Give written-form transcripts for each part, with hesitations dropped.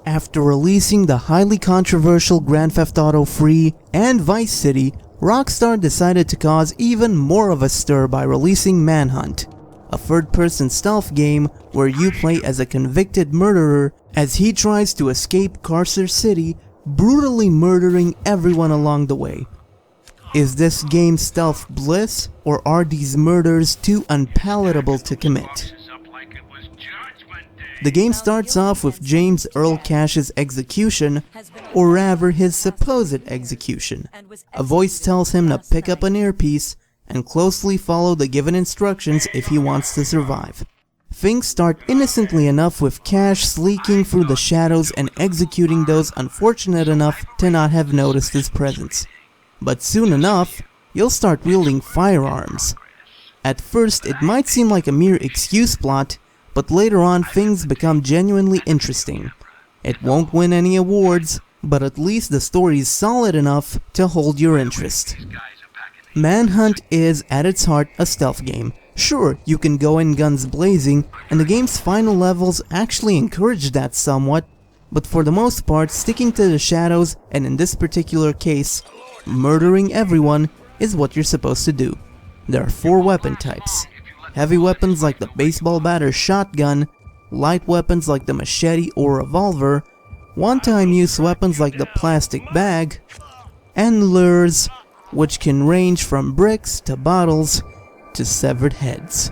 After releasing the highly controversial Grand Theft Auto Free and Vice City, Rockstar decided to cause even more of a stir by releasing Manhunt, a third-person stealth game where you play as a convicted murderer as he tries to escape Carcer City, brutally murdering everyone along the way. Is this game stealth bliss, or are these murders too unpalatable to commit? The game starts off with James Earl Cash's execution, or rather his supposed execution. A voice tells him to pick up an earpiece and closely follow the given instructions if he wants to survive. Things start innocently enough with Cash sleeking through the shadows and executing those unfortunate enough to not have noticed his presence. But soon enough, you'll start wielding firearms. At first, it might seem like a mere excuse plot, but later on things become genuinely interesting. It won't win any awards, but at least the story is solid enough to hold your interest. Manhunt is, at its heart, a stealth game. Sure, you can go in guns blazing, and the game's final levels actually encourage that somewhat, but for the most part, sticking to the shadows, and in this particular case, murdering everyone, is what you're supposed to do. There are 4 weapon types. Heavy weapons like the baseball bat or shotgun, light weapons like the machete or revolver, one-time use weapons like the plastic bag, and lures, which can range from bricks to bottles to severed heads.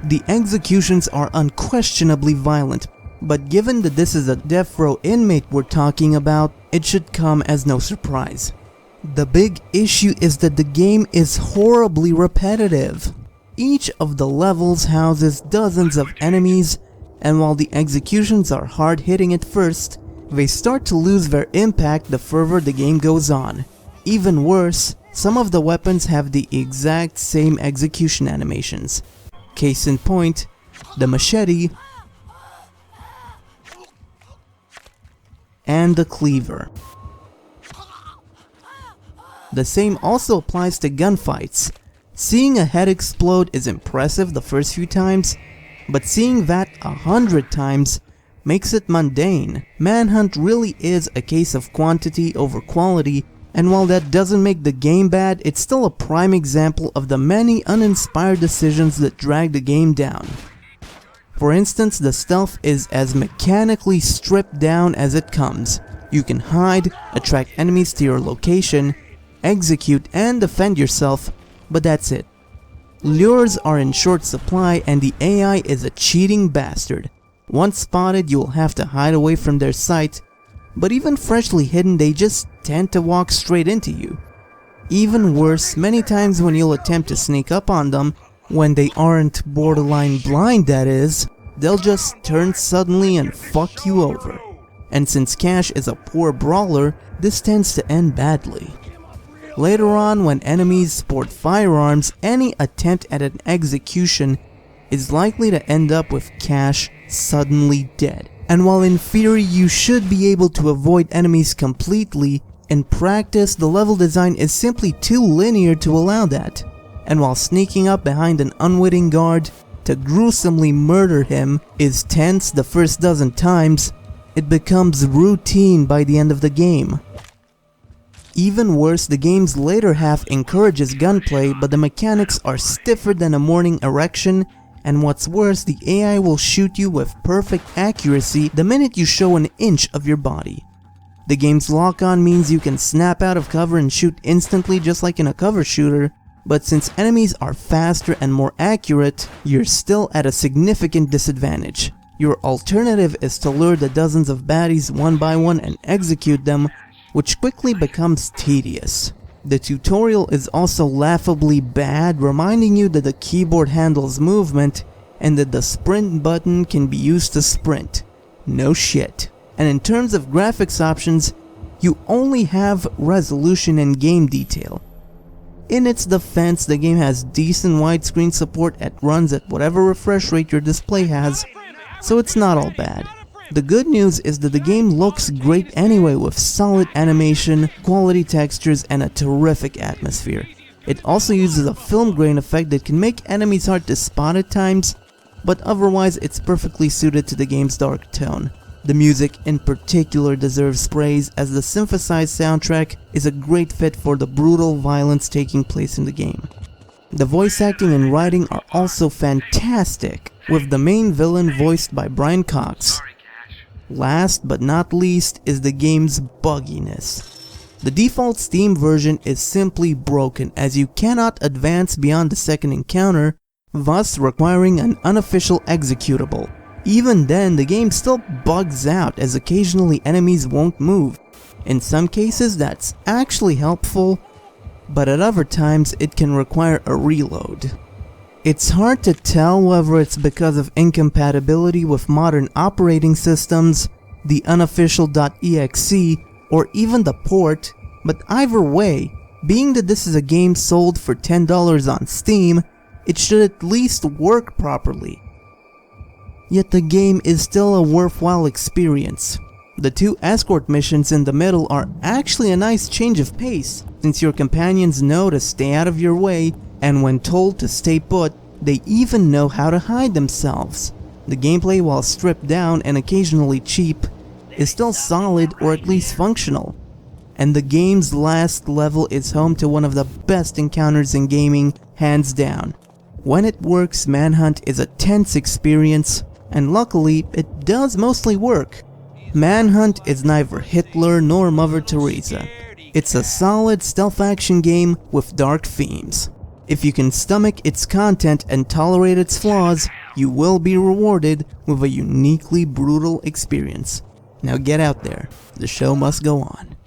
The executions are unquestionably violent, but given that this is a death row inmate we're talking about, it should come as no surprise. The big issue is that the game is horribly repetitive. Each of the levels houses dozens of enemies, and while the executions are hard-hitting at first, they start to lose their impact the further the game goes on. Even worse, some of the weapons have the exact same execution animations. Case in point, the machete and the cleaver. The same also applies to gunfights. Seeing a head explode is impressive the first few times, but seeing that 100 times makes it mundane. Manhunt really is a case of quantity over quality, and while that doesn't make the game bad, it's still a prime example of the many uninspired decisions that drag the game down. For instance, the stealth is as mechanically stripped down as it comes. You can hide, attract enemies to your location, execute and defend yourself, but that's it. Lures are in short supply and the AI is a cheating bastard. Once spotted, you will have to hide away from their sight, but even freshly hidden, they just tend to walk straight into you. Even worse, many times when you'll attempt to sneak up on them, when they aren't borderline blind that is, they'll just turn suddenly and fuck you over. And since Cash is a poor brawler, this tends to end badly. Later on, when enemies sport firearms, any attempt at an execution is likely to end up with Cash suddenly dead. And while in theory you should be able to avoid enemies completely, in practice the level design is simply too linear to allow that. And while sneaking up behind an unwitting guard to gruesomely murder him is tense the first dozen times, it becomes routine by the end of the game. Even worse, the game's later half encourages gunplay, but the mechanics are stiffer than a morning erection, and what's worse, the AI will shoot you with perfect accuracy the minute you show an inch of your body. The game's lock-on means you can snap out of cover and shoot instantly just like in a cover shooter, but since enemies are faster and more accurate, you're still at a significant disadvantage. Your alternative is to lure the dozens of baddies one by one and execute them, which quickly becomes tedious. The tutorial is also laughably bad, reminding you that the keyboard handles movement and that the sprint button can be used to sprint. No shit. And in terms of graphics options, you only have resolution and game detail. In its defense, the game has decent widescreen support at runs at whatever refresh rate your display has, so it's not all bad. The good news is that the game looks great anyway, with solid animation, quality textures, and a terrific atmosphere. It also uses a film grain effect that can make enemies hard to spot at times, but otherwise it's perfectly suited to the game's dark tone. The music in particular deserves praise, as the synthesized soundtrack is a great fit for the brutal violence taking place in the game. The voice acting and writing are also fantastic, with the main villain voiced by Brian Cox. Last but not least is the game's bugginess. The default Steam version is simply broken, as you cannot advance beyond the second encounter, thus requiring an unofficial executable. Even then, the game still bugs out, as occasionally enemies won't move. In some cases that's actually helpful, but at other times it can require a reload. It's hard to tell whether it's because of incompatibility with modern operating systems, the unofficial .exe, or even the port, but either way, being that this is a game sold for $10 on Steam, it should at least work properly. Yet the game is still a worthwhile experience. The 2 escort missions in the middle are actually a nice change of pace, since your companions know to stay out of your way, and when told to stay put, they even know how to hide themselves. The gameplay, while stripped down and occasionally cheap, is still solid or at least functional. And the game's last level is home to one of the best encounters in gaming, hands down. When it works, Manhunt is a tense experience, and luckily it does mostly work. Manhunt is neither Hitler nor Mother Teresa. It's a solid stealth action game with dark themes. If you can stomach its content and tolerate its flaws, you will be rewarded with a uniquely brutal experience. Now get out there, the show must go on.